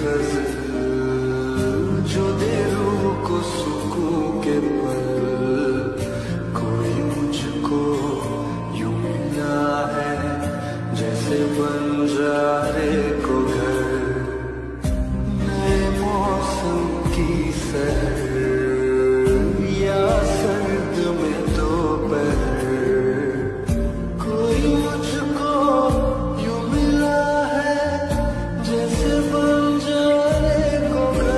गजल जो दे रूह को सुकून के पल, कोई मुझको यूं मिला है जैसे बंजारे को घर, नए मौसम की सहर या सर्द में दोपहर, कोई मुझको यूं मिला है जैसे बंजारे को घर।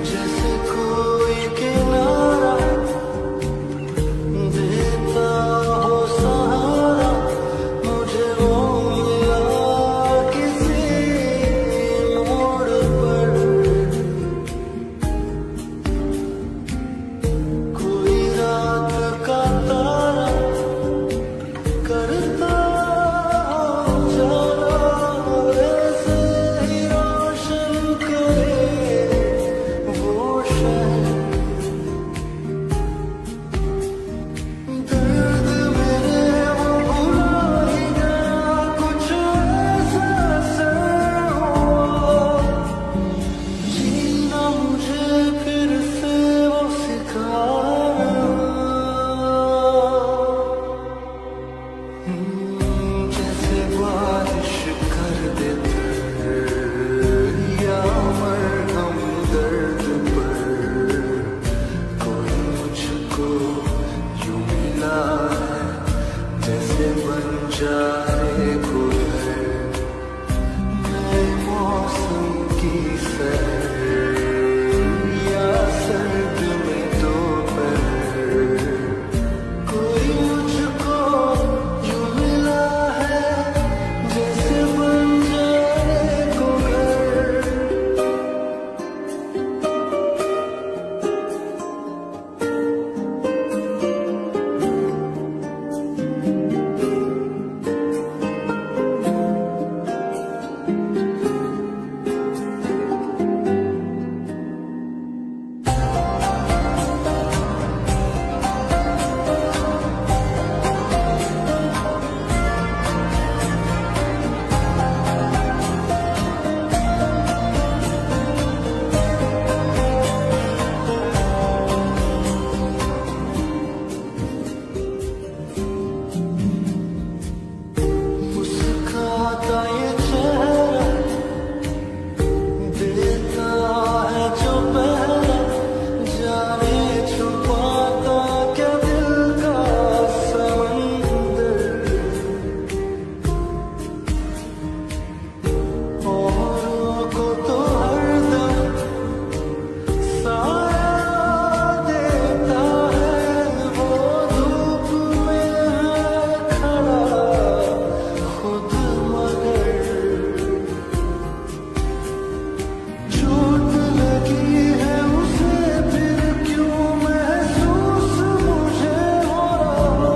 जैसे कोई किनारा देता हो सहारा, मुझे वो मिला किसी मोड़ पर, कोई रात का तारा करता हो जाना, ऐसे ही रोशन करे वो शहर। दर्द मेरे वो भुला ही गया, कुछ ऐसा असर हुआ, जीना मुझे फिर से वो सिखाया। जैसे बारिश कर देता या मरहम दर्द पर, कोई मुझको यूं मिला है जैसे बंजारे को घर, नए मौसम की सहर या सर्द में दोपहर, कोई मुझको यूं मिला है जैसे बंजारे को घर। मुस्कुराता ये चेहरा देता है जो पहरा, जाने छुपाता क्या दिल का समंदर, औरों को तो हरदम साया देता है, वो धूप में है खड़ा खुद मगर, चोट लगी है उसे फिर क्यों महसूस मुझे हो रहा,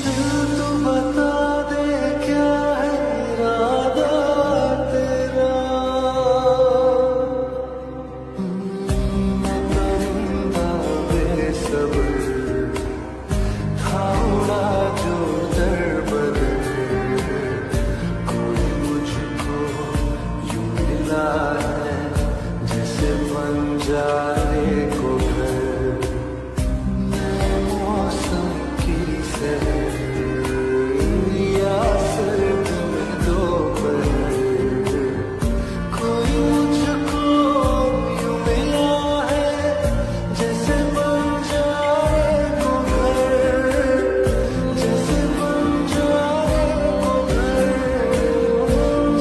दिल तो बता दे क्या है इरादा तेरा। मैं परिंदा बेसब्र था उड़ा जो दर बदर, कोई मुझको यूं मिला है जैसे बंजारे को घर, नए मौसम की सहर या सर्द में दोपहर, कोई मुझको यूं मिला है जैसे बंजारे को घर, जैसे बंजारे को घर,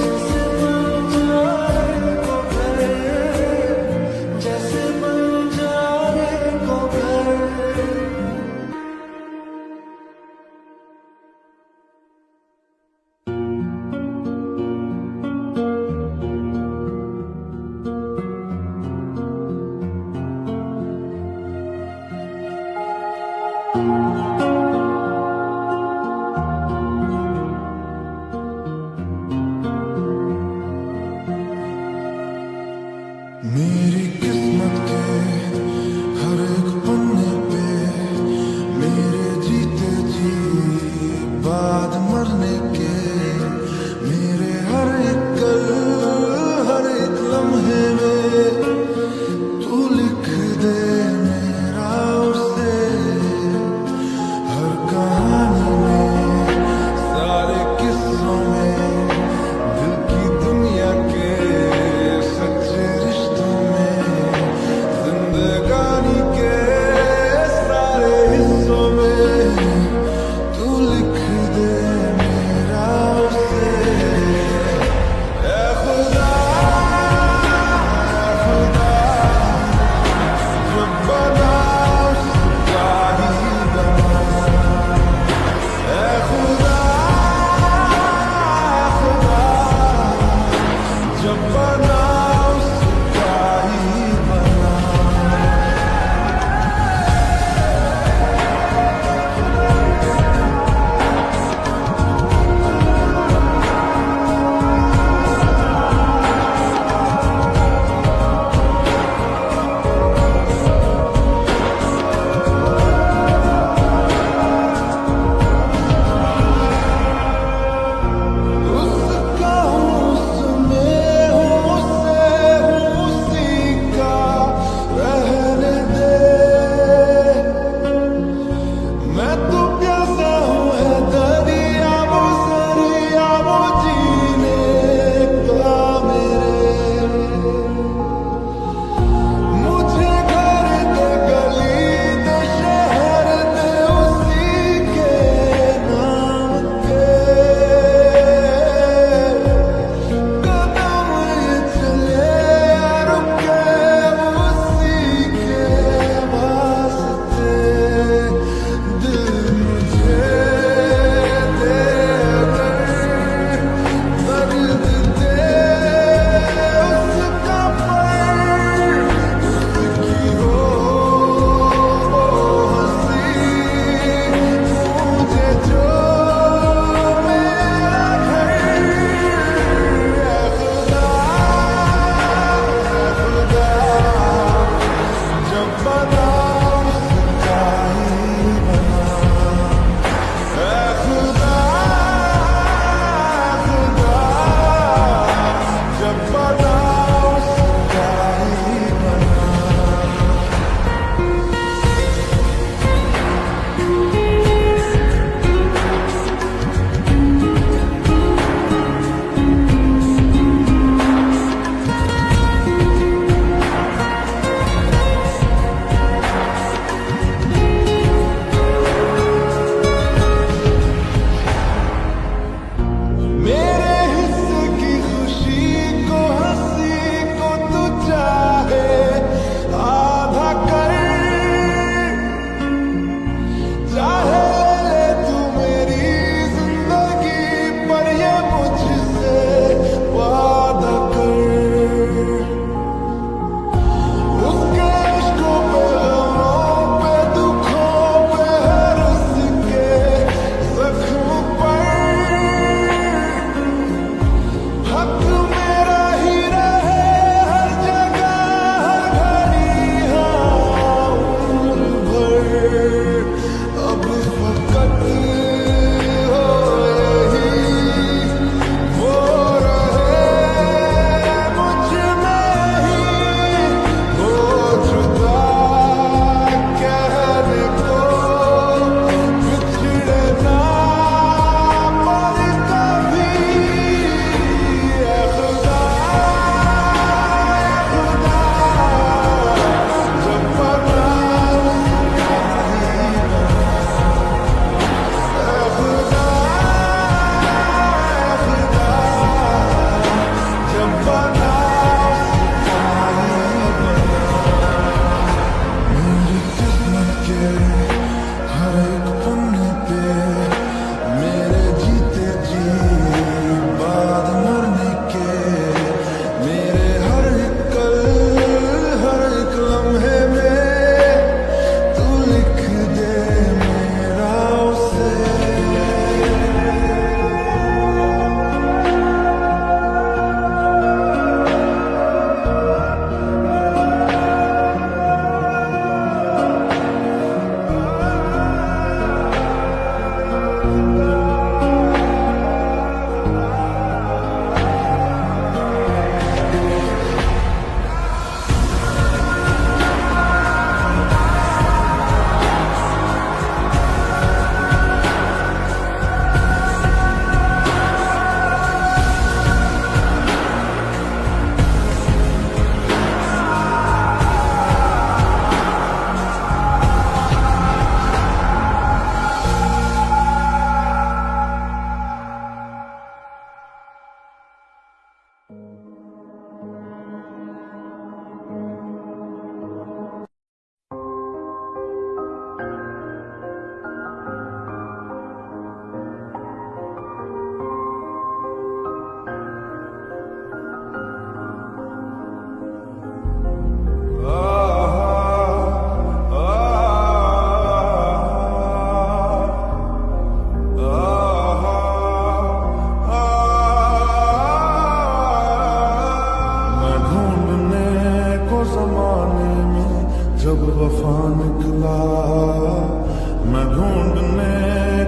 जैसे बंजारे को घर, जैसे बंजारे मेरी किस्मत के हर एक पन्ने पे मेरे जीते जी बाद मरने के मेरे हर एक कल हर एक लम्हे में तू लिख दे मेरा उसे हर कहानी में सारे किस्सों में दिल की दुनिया के सच्चे रिश्तों में जमाने में जब वफा निकला, मैं ढूंढने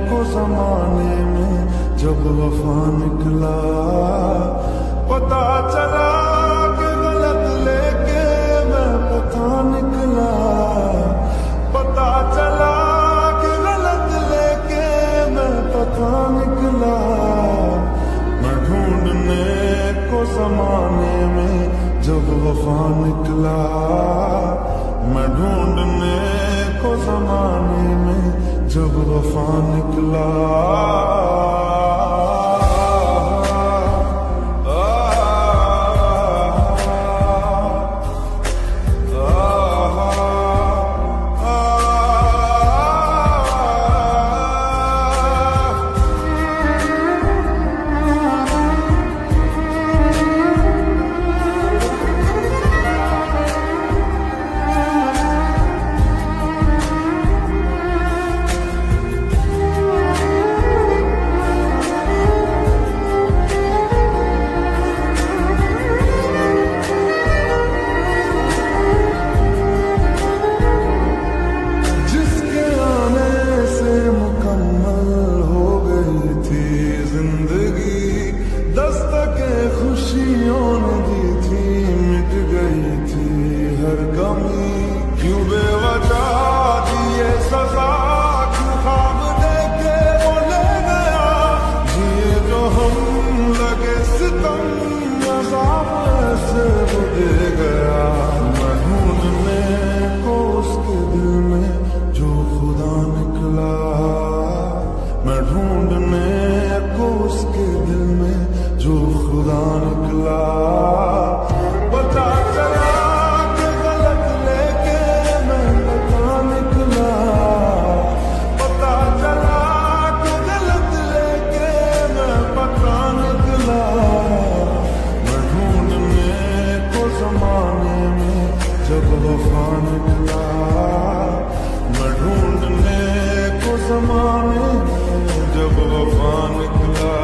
को जमाने में जब वफा निकला, पता चला कि गलत लेके मैं पता निकला, पता चला कि गलत लेके मैं पता निकला, मैं ढूंढने को जमाने में जब वफा निकला, मैं ढूंढने को जमाने में जब वफा निकला। खुशियों ने दी थी, मिट गई थी हर कमी, क्यों बेवजह दिए सजा, क्यों ख्वाब देके वो ले गया, जिए जो हम लगे सितम, अज़ाब ऐसे वो दे गया, मैं ढूंढने को उसके दिल में जो खुदा निकला, मैं ढूंढने को उसके दिल में जो खुदा निकला, पता चला कि गलत लेके मैं पता निकला, पता चला कि गलत लेके मैं पता निकला, मैं ढूंढने को जमाने में जब वफा निकला, मैं ढूंढने को जमाने में जब वफा निकला।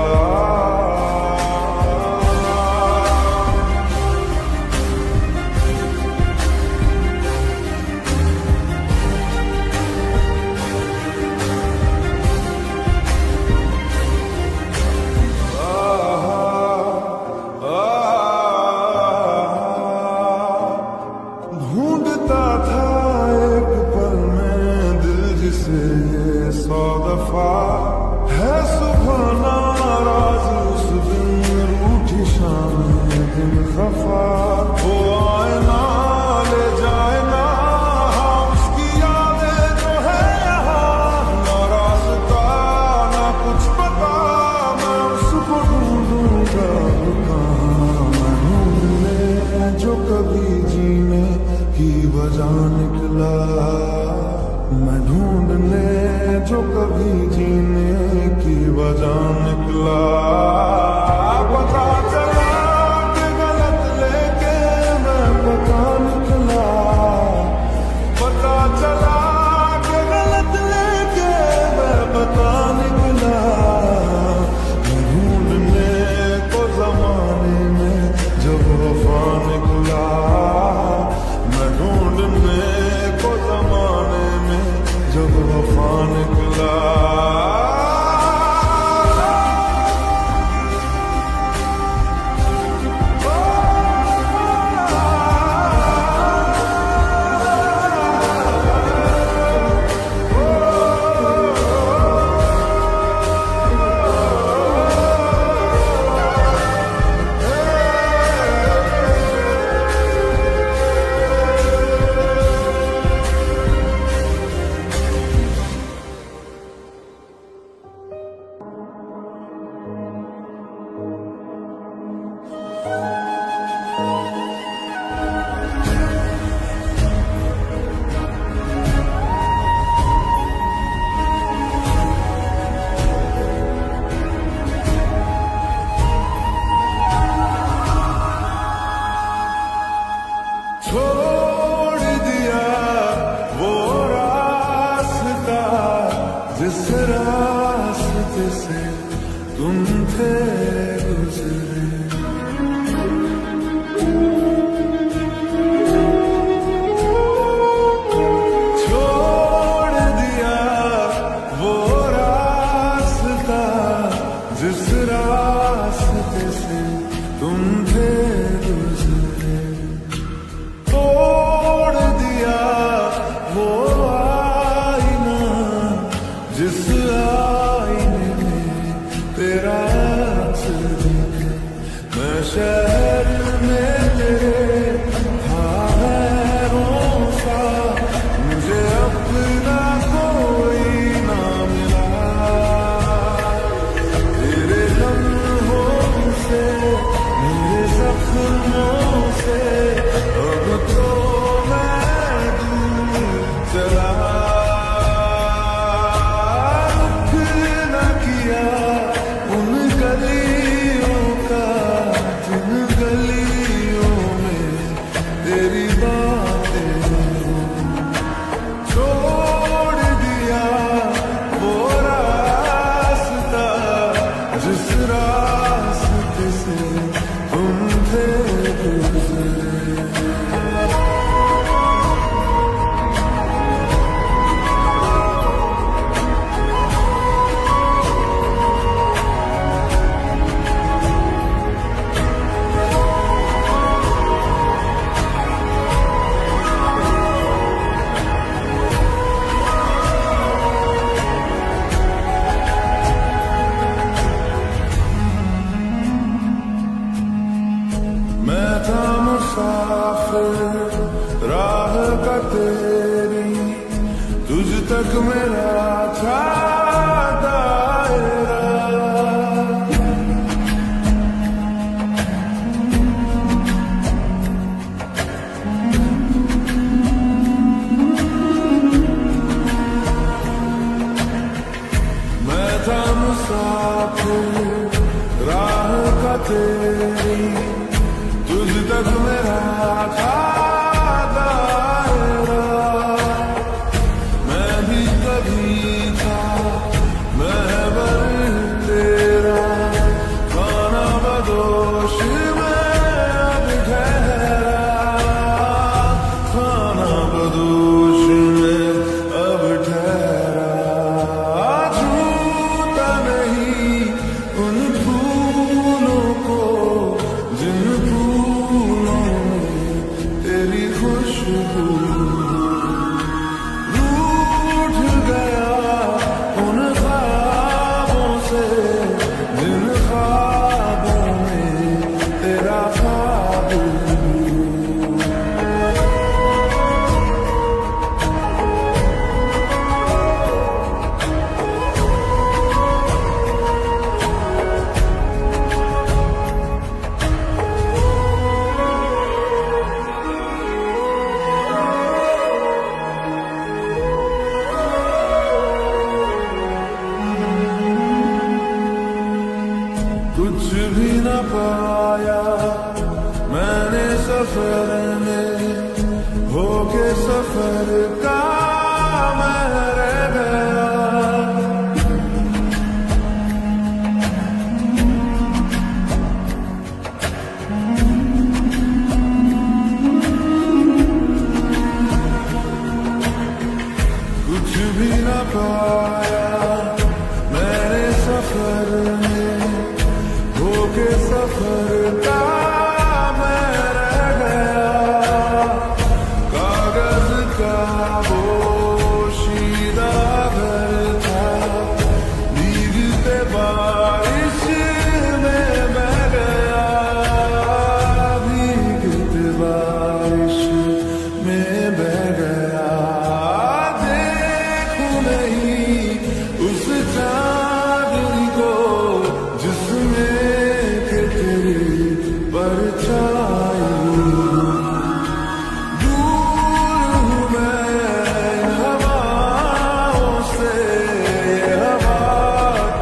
ढूंढता था एक पल में दिल जिसे ये 100 दफा, है सुबह नाराज उस दिन, रूठी शाम दिन खफा, वो आए ना ले जाए ना उसकी यादें जो है यहाँ, ना रास्ता ना कुछ पता, मैं उसको ढूंढूंगा कहाँ, मैं ढूंढने जो कभी जीने की वजह निकला, मैं ढूंढने जो कभी जीने की वजह निकला, पता चला कि गलत लेके मैं पता निकला, पता चला कि गलत लेके मैं पता निकला, मैं ढूंढने को जमाने में जब वफा निकला, मैं ढूंढने को जमाने में जब वफा निकला। जिस रास्ते से तुम थे गुजरे, का तेरी तुझ तक मेरा था दायरा। मैं था मुसाफिर राह का तेरी तुझ तक मेरा था दायरा। मैं भी कभी था महबर तेरा, खाना बदोश में अब ठहरा, खाना बदोश में अब ठहरा। छूता नहीं उन फूलों को जिन फूलों में तेरी खुशबू। रूठ गया उन ख्वाबों से जिन ख्वाबों में तेरा ख्वाब। कुछ भी न पाया मैंने सफर में, होके सफर का मैं रह गया। कुछ भी न पाया मैंने सफर में, होके सफर का मैं रह गया। कागज का पोशीदा घर था, भीगते बारिश में बह गया, भीगते बारिश में बह गया। देखूं नहीं उस चांदनी को जिसमें परछाई। दूर हूँ मैं हवाओं से, हवा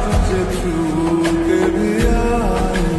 तुझे छू के भी आई।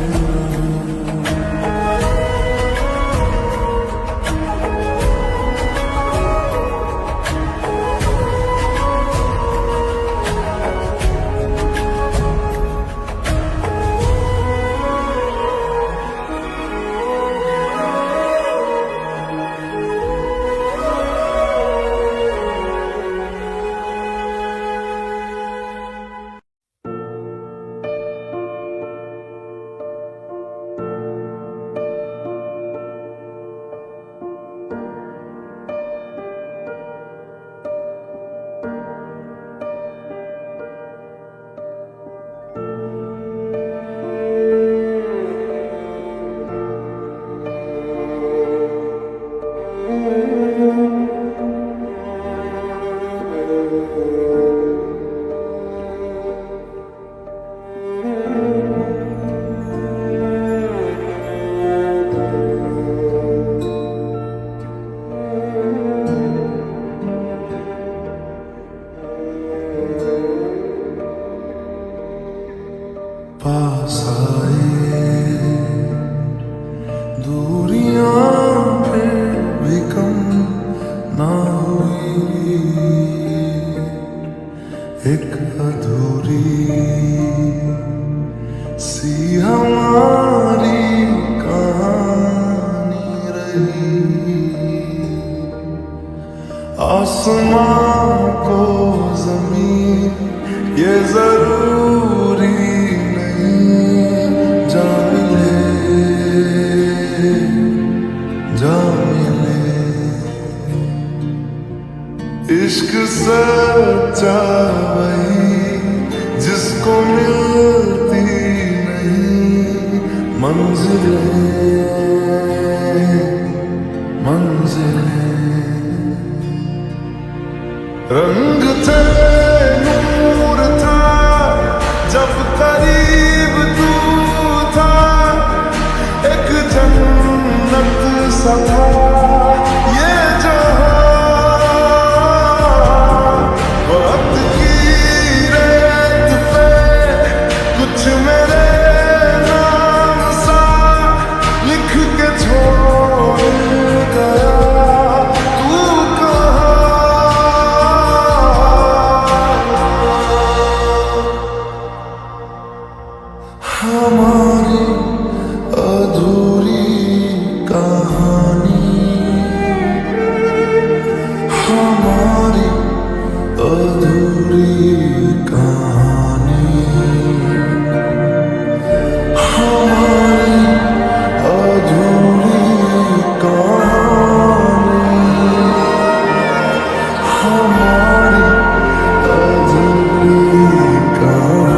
पास आए दूरियां फिर भी कम ना हुई, एक अधूरी सी हमारी कहानी रही। आसमां को जमीन ये जरूरी जा मिले। इश्क सच्चा वही जिसको मिलती नहीं मंजिलें मंजिलें। रंग थे नूर था जब करीब तू था, एक जन्नत सा था ये जहां। वक्त की रेत पे कुछ मेरे नाम सा लिख के छोड़ गया तू हमारी अधूरी कहानी, हमारी अधूरी कहानी, हमारी अधूरी कहानी, हमारी अधूरी कहानी।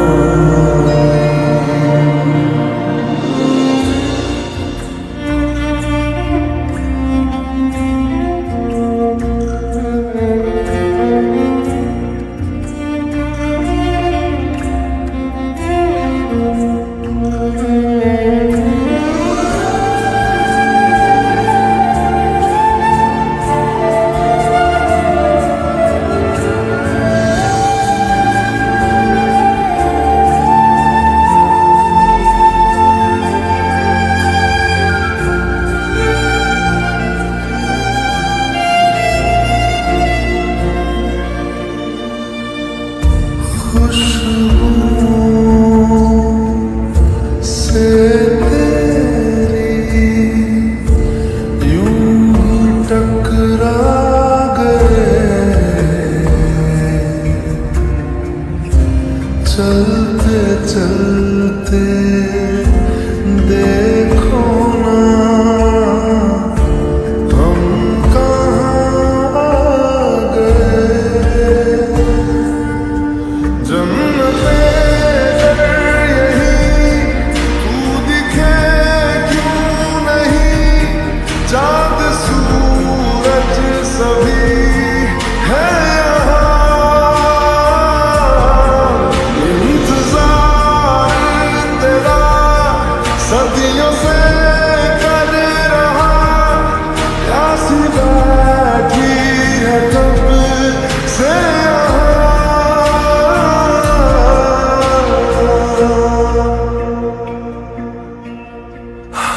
से तेरी यूं ही टकरा गए, चलते चलते देखो ना हम कहाँ आ गए। जन्नते चाँद सूरज सभी है यहाँ, इंतजार तेरा सदियों से कर रहा, प्यासी बैठी है कब से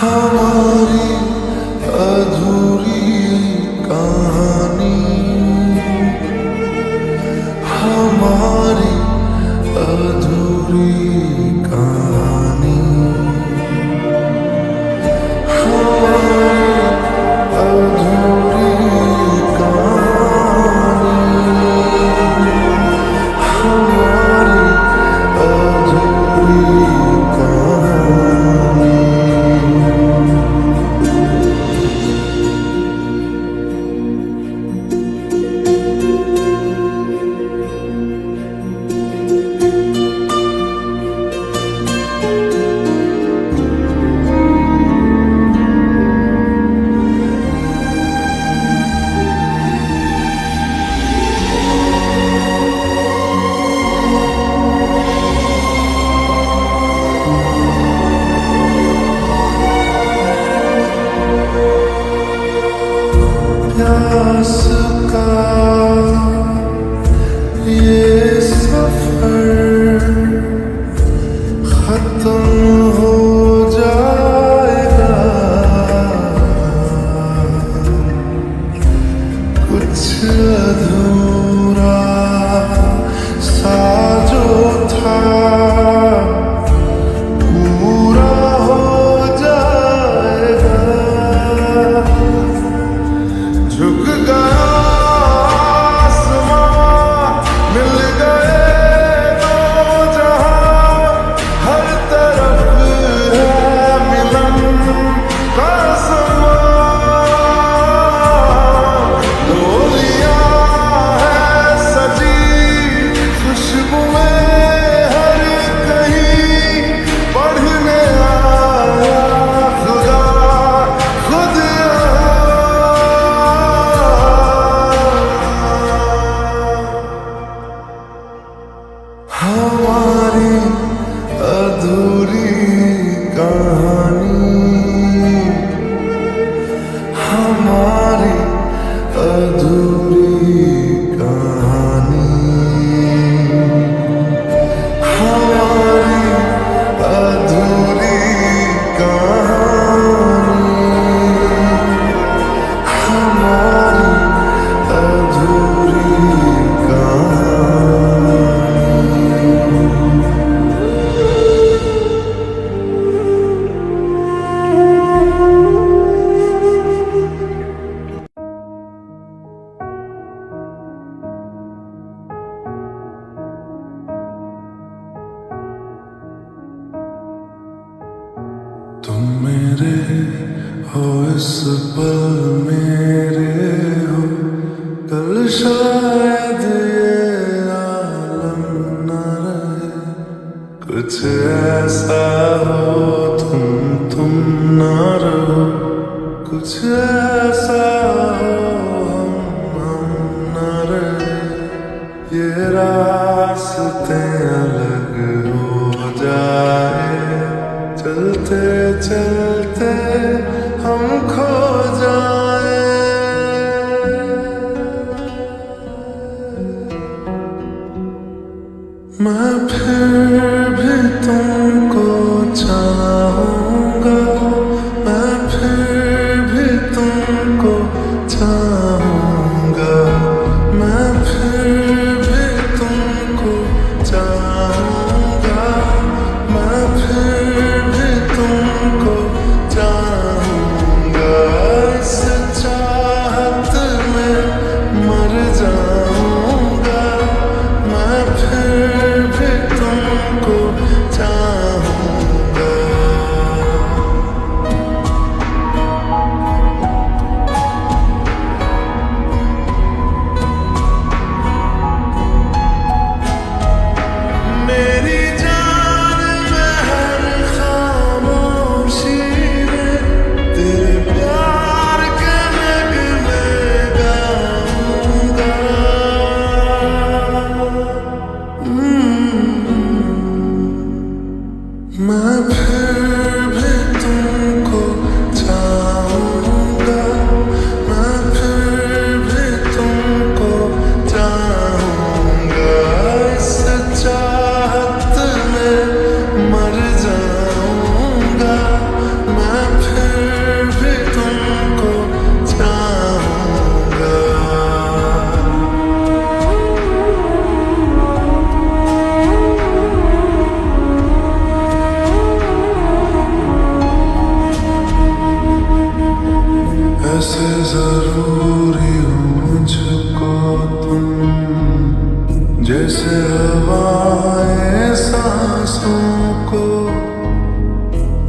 हमारी अधूरी कहानी, हमारी अधूरी कहानी, हमारी अधूरी कहानी, हमारी अधूरी कहानी। प्यास का ये सफर खत्म हो जाएगा, कुछ अधूरा सा जो था पूरा हो जाएगा। झुक गया आसमां, मिल गए दो जहां, हर तरफ है मिलन का समा। डोलियां है सजी खुशबू अधूरी कहानी, हमारी अधूरी कहानी, हमारी अधूरी कहानी। तुम मेरे हो इस पल मेरे हो, कल शायद ये आलम न रहे। कुछ ऐसा हो तुम न रहो, कुछ ऐसा हो हम न रहे। ये रास्ते अलग हो जाए, चलते चलते हम खो जाए। मैं फिर भी तुमको चाहूँगा, मैं फिर भी तुमको चाहूँगा, मैं फिर भी तुमको चाहूँगा, मैं फिर भी तुमको चाहूँगा। इस चाहत में मर जाऊँगा, मैं फिर भी तुमको चाहूँगा। मेरी जान में हर खामोशी में तेरे प्यार के नगमे गाऊंगा। मैं फिर भी तुमको चाहूँगा, मैं फिर भी तुमको चाहूँगा। इस चाहत में मर जाऊँगा, मैं फिर भी तुमको चाहूँगा। ऐसे जरूरी हो मुझको तुम, जैसे हवाएं सांसों को।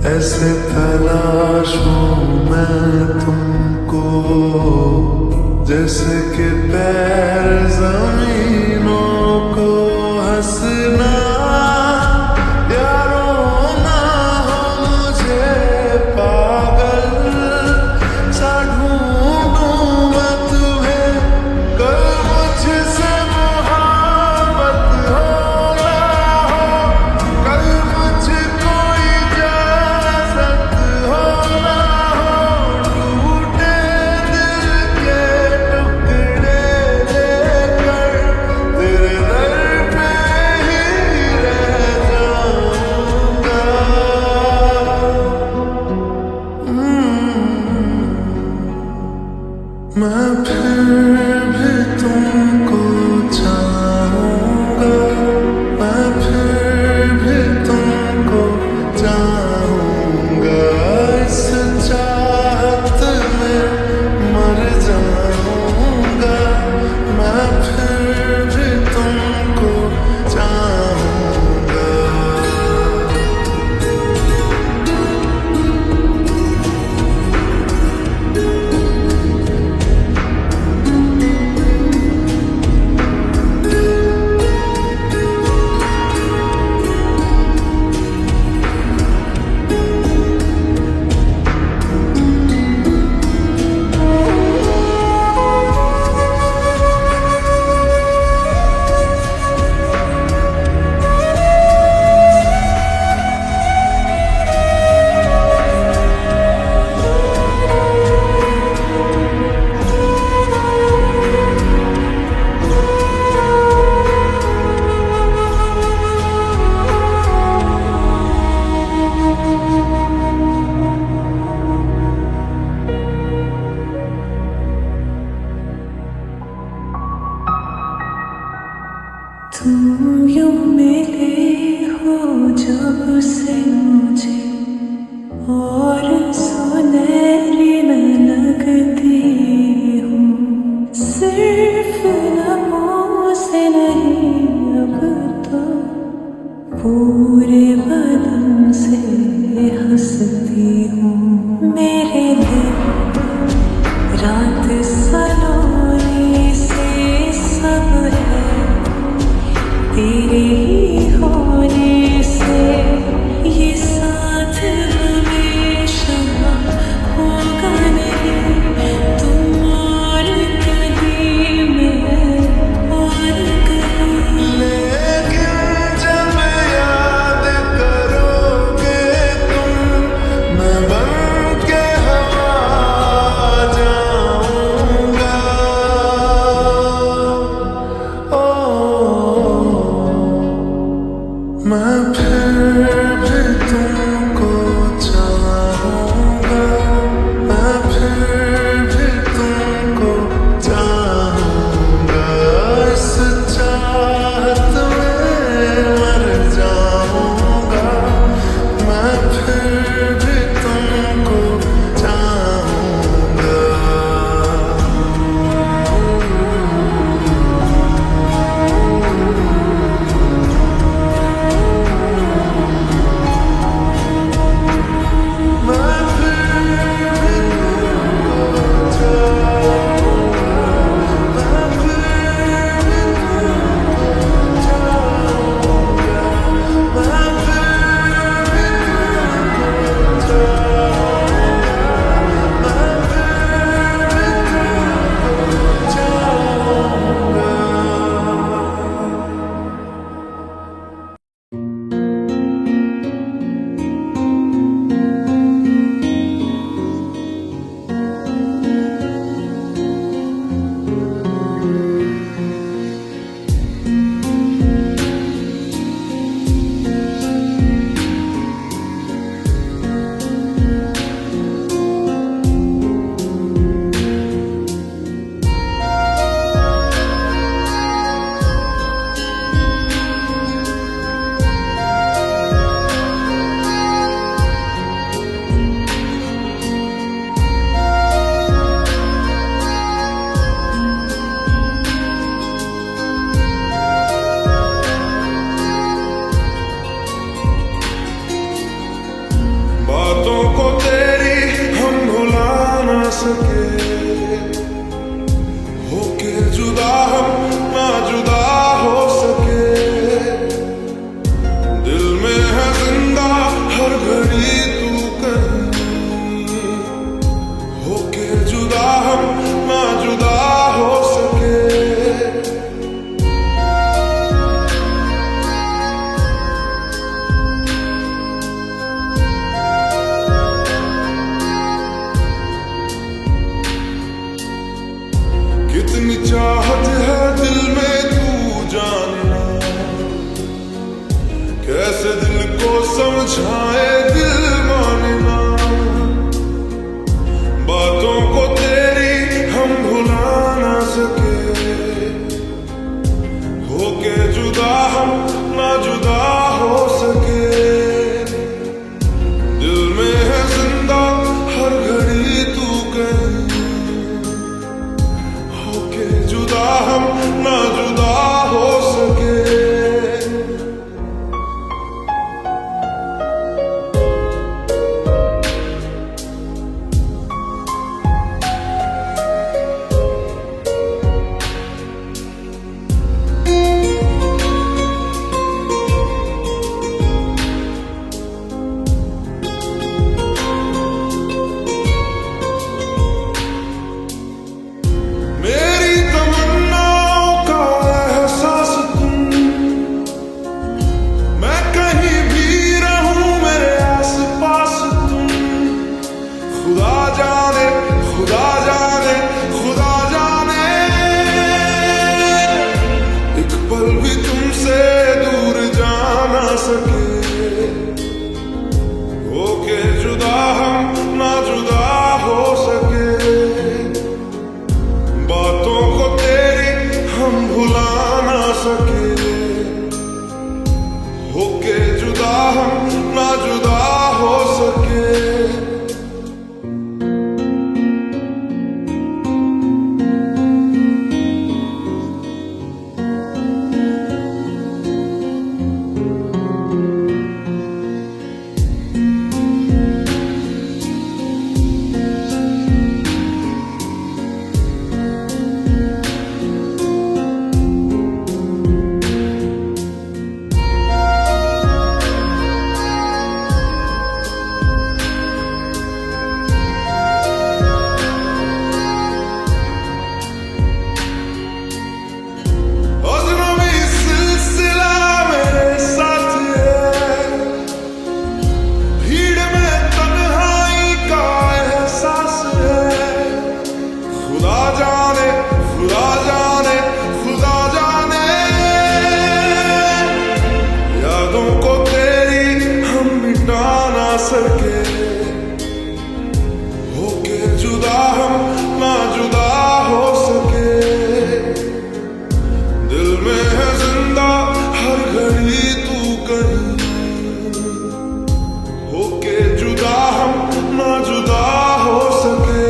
ऐसे तलाशूं मैं तुमको, जैसे कि पैर जमीनों को। हंसना या रोना हो मुझे पागल सा ढूंढूं मैं तुम्हें। कल मुझसे मोहब्बत हो ना हो, कल मुझको इजाजत हो ना हो। टूटे दिल के टुकड़े लेकर तेरे दर पे ही तुम यूं मिले हो जब से मुझे और सुनहरी मैं लगती हूँ, सिर्फ लबों से नहीं अब तो पूरे बदन से हंसती हूँ। मेरे दिन रात सलोनी से सब है तेरे ही होने से, ये साथ हमेशा होगा नहीं, तुम और कहीं मैं और कहीं। लेकिन जब याद करोगे तुम, मैं बन के हवा जाऊंगा। मैं फिर भी तुमको चाहूंगा, मैं फिर भी तुमको चाहूंगा। इस चाहत में मर जाऊंगा, मैं फिर भी तुमको चाहूंगा। बातों को तेरी हम भुला ना सके, होके जुदा हम ना जुदा हो सके। दिल में है जिंदा हर घड़ी तू कहीं, होके जुदा हम ना जुदा हो सके। कितनी चाहत है दिल में तू जानना, कैसे दिल को समझाए दिल मानना। बातों को तेरी हम भुला ना सके, होके जुदा हम ना जुदा हो सके। दिल में है जिंदा हर घड़ी तू कहीं, जुदा हम ना जुदा हो सके। मेरी तमन्नाओं का सके, होके जुदा हम ना जुदा हो सके। दिल में है जिंदा हर घड़ी तू कहीं, होके जुदा हम ना जुदा हो सके।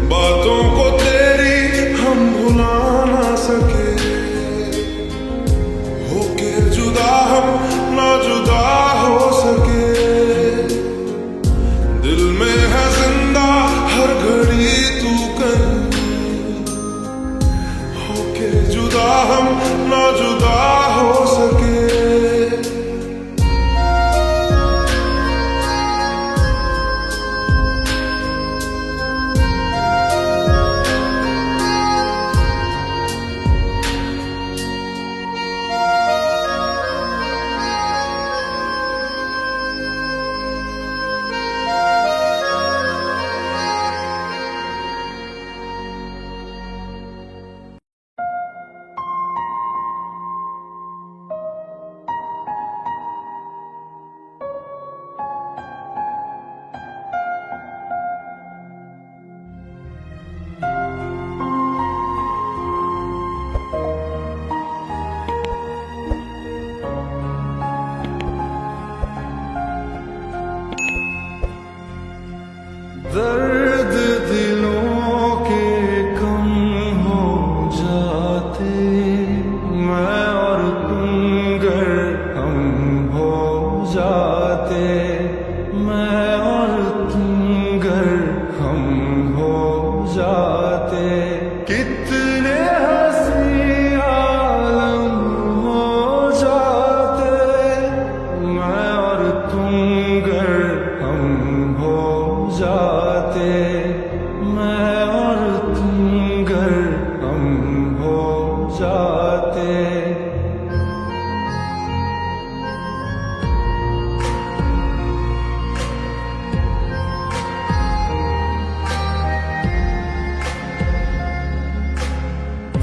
बातों को तेरी हम भुला ना सके, होके जुदा हम ना जुदा हो सके। दिल में है जिंदा हर घड़ी तू कहीं, होके जुदा हम ना जुदा हो सके। दर्द दिलों के कम हो जाते, मैं और तुम गर हम हो जाते, मैं और तुम गर हम हो जाते। कितने हंसी आलम हो जाते, मैं और तुम गर हम हो जाते, मैं और तुम गर हम हो जाते।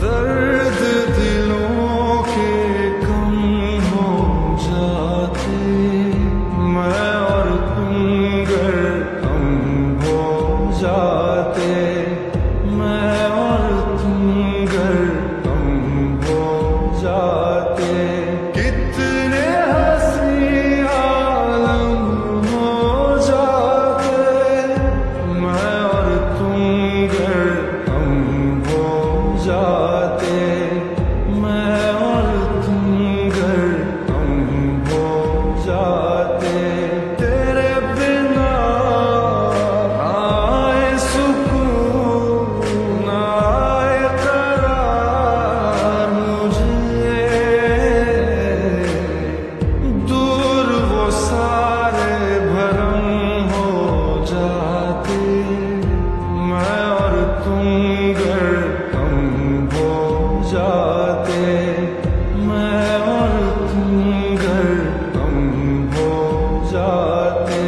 दर्द दिलों के कम हो जाते, मैं और तुम गर हम हो जाते, मैं और तुम गर हम हो जाते। कितने हंसी आलम हो जाते, मैं और तुम गर हम हो जाते, मैं और तुम गर हम हो जाते। तेरे बिना आए सुकून आए करार मुझे, दूर वो सारे भरम हो जाते, मैं और तुम गर हम हो जाते, मैं और तुम गर हम हो जाते।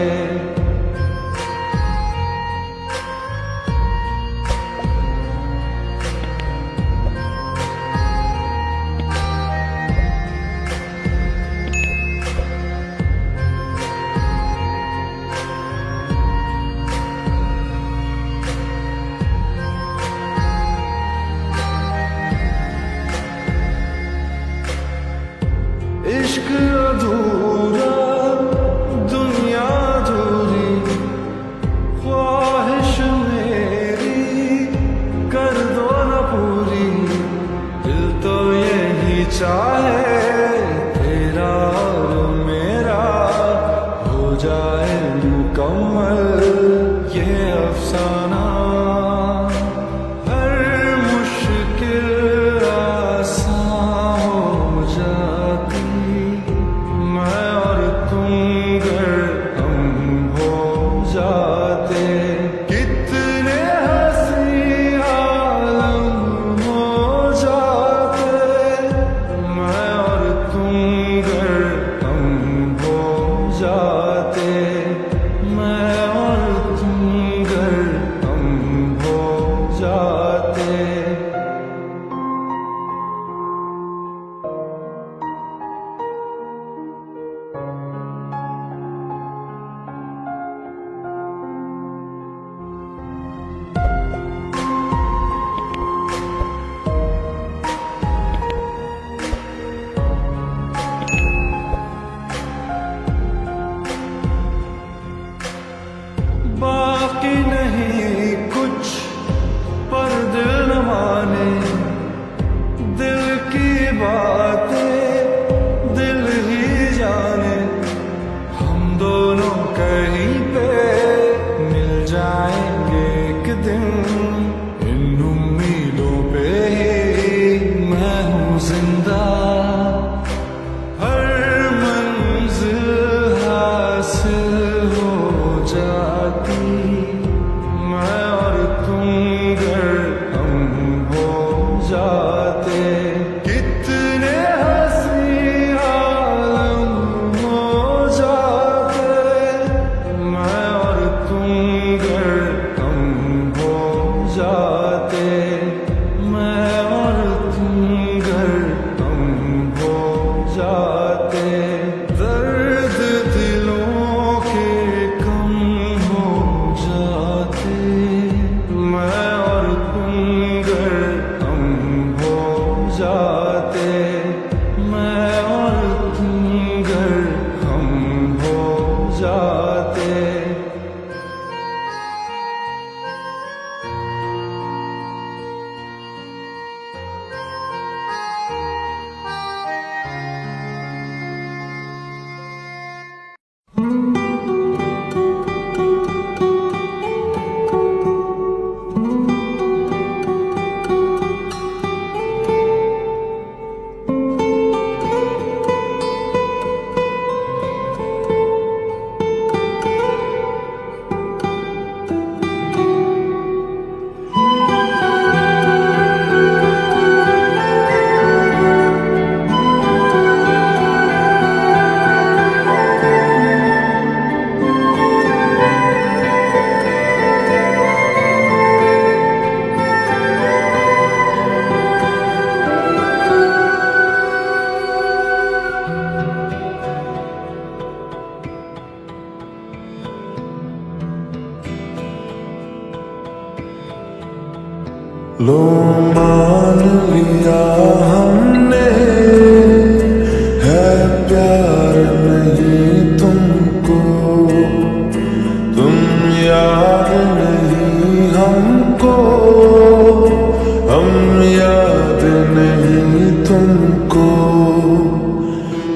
इश्क अधूरा दुनिया अधूरी, ख्वाहिश मेरी कर दो न पूरी। दिल तो यही चाहे तेरा और मेरा हो जाए मुकम्मल ये अफसाना। हर मुश्किल आसान हो जाती, मैं और तुम गर हम हो जाते। कितने हंसी आलम हो जाते, मैं जिंदा हर मंजिल हासिल हो जाती मैं और तुम गर हम हो जाते कितने हंसी आलम हो जाते मैं और तुम गर हम हो जाते मैं और तुम गर हम हो जाते दर्द दिलों के कम हो जाते मैं और तुम गर हम हो जाते मैं और तुम गर हम हो जाते लो मान लिया हमने है प्यार नहीं तुमको तुम याद नहीं हमको हम याद नहीं तुमको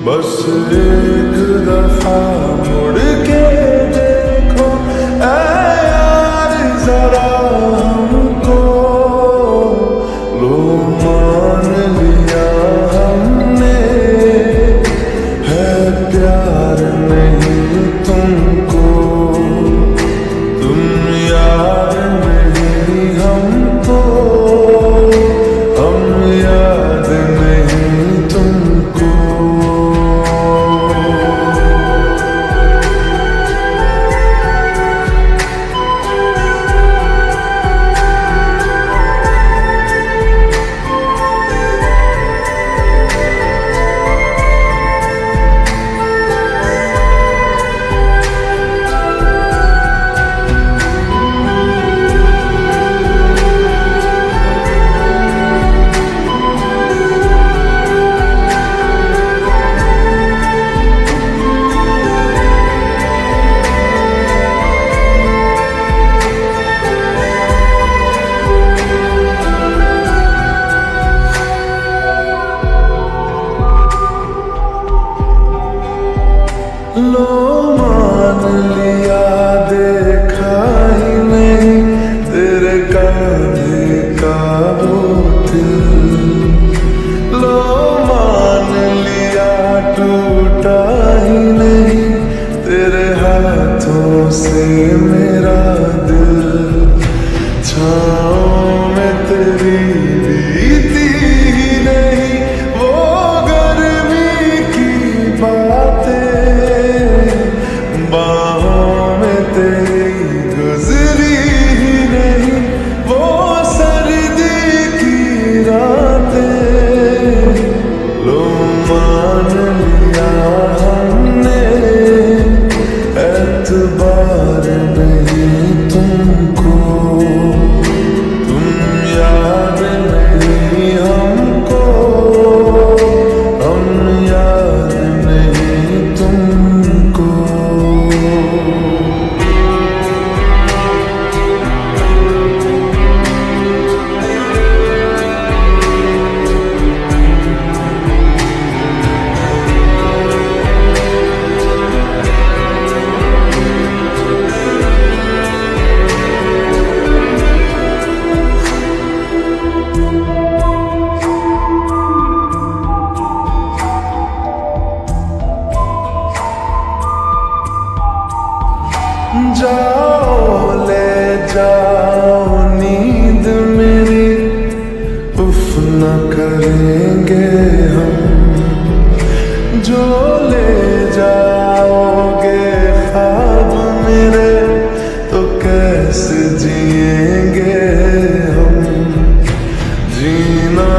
बस एक दफा मुड़ के देखो ऐ यार जरा हमको लो मान लिया हमने है प्यार नहीं तुमको तुम याद नहीं हमको हम याद नहीं तुमको न करेंगे हम जो ले जाओगे ख्वाब मेरे, तो कैसे जिएंगे हम। जीना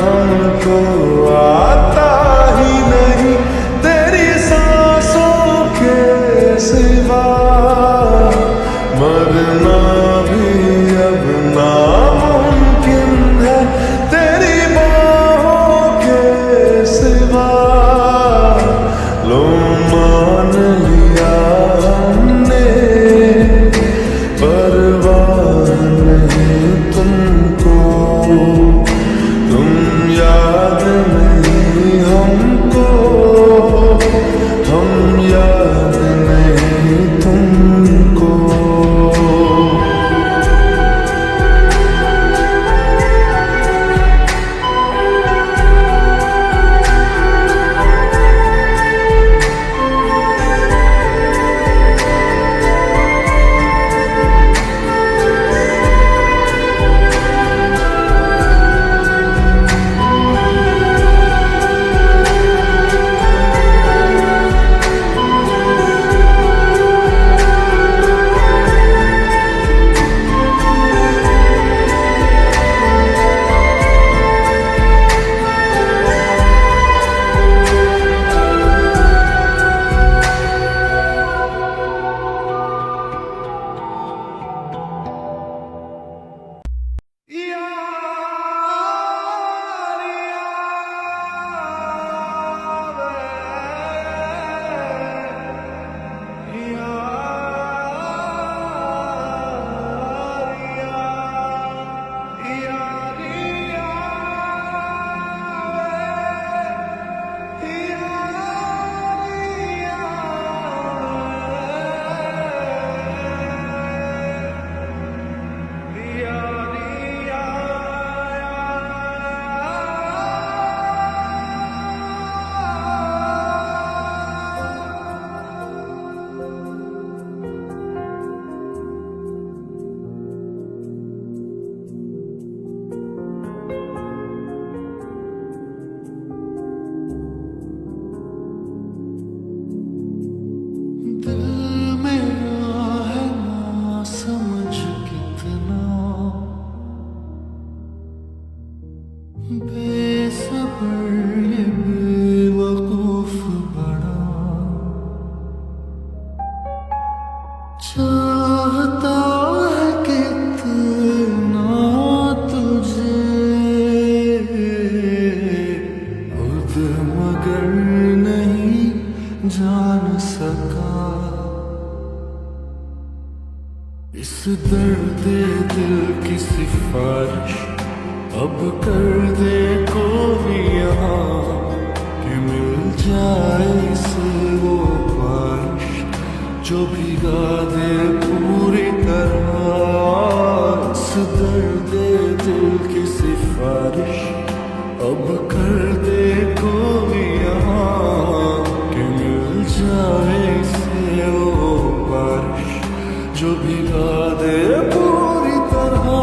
हमको आता ही नहीं तेरी सांसों के सिवा, मरना भी अब नामुमकिन है तेरी बाहों के सिवा। लो मान लिया हमने, परवाह नहीं तुमको, तुम याद नहीं हमको, हम याद नहीं तुमको। चाहता है कितना तुझे खुद, मगर नहीं जान सका। इस दर्द दिल की सिफारिश अब कर दे कोई यहाँ, कि मिल जाए इसे वो बारिश जो भिगा दे पूरी तरह। इस दर्द दिल की सिफारिश अब कर दे कोई यहाँ, कि मिल जाए इसे वो बारिश जो भिगा दे पूरी तरह।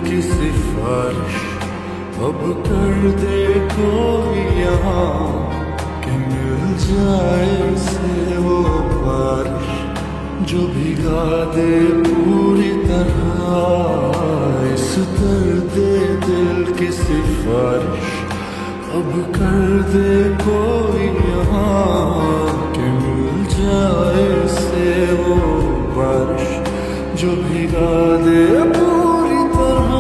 की सिफारिश अब कर दे कोई यहाँ कि मिल जाए से वो बारिश जो भिगा दे पूरी तरह इस दर्द दिल की सिफारिश अब कर दे कोई यहाँ कि मिल जाए से वो बारिश जो भिगा दे पूरी तरह।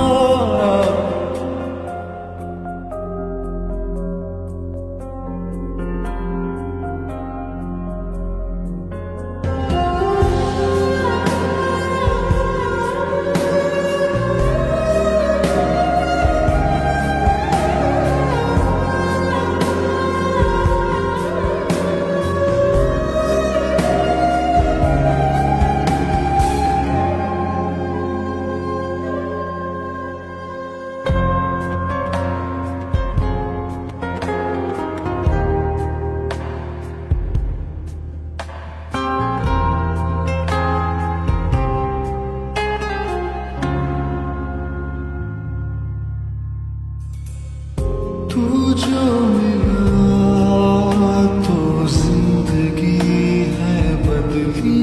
तू जो मिला तो जिंदगी है बदली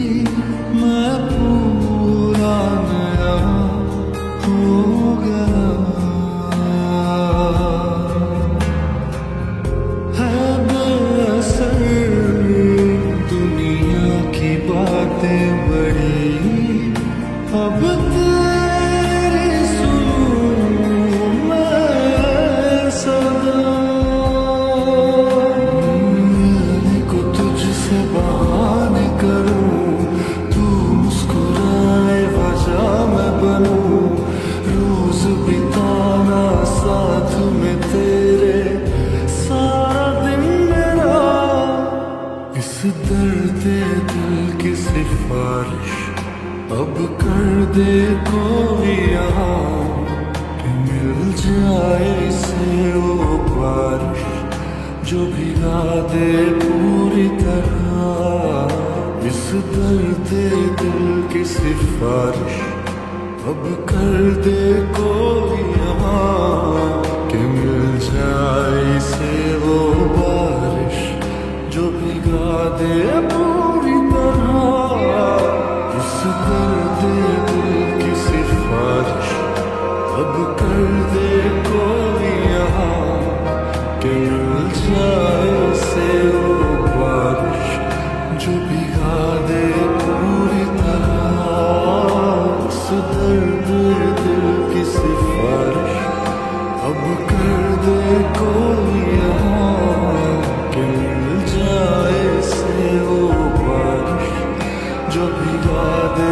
मैं पूरा नया हो गया है बेअसर दुनिया की बातें बड़ी अब तेरी सुनूं मैं सदा मिलने को तुझसे बहाने करूं तू मुस्कुराए वजह मैं बनूं रोज बिताना साथ में तेरे सारा दिन मेरा इस दर्द दिल की सिफारिश अब कर दे कोई यहाँ कि मिल जाए से वो बारिश जो भिगा दे पूरी तरह इस दर्द दिल की सिफारिश अब कर दे कोई यहाँ कि मिल जाए से वो बारिश जो भिगा दे पूरी तरह इस दर्द दिल की सिफारिश अब कर दे कोई यहाँ कि मिल जाए से वो बारिश जो भिगा दे पूरी तरह इस दर्द दिल की सिफारिश अब कर दे कोई यहाँ कि मिल जाए से वो बारिश जो भिगा दे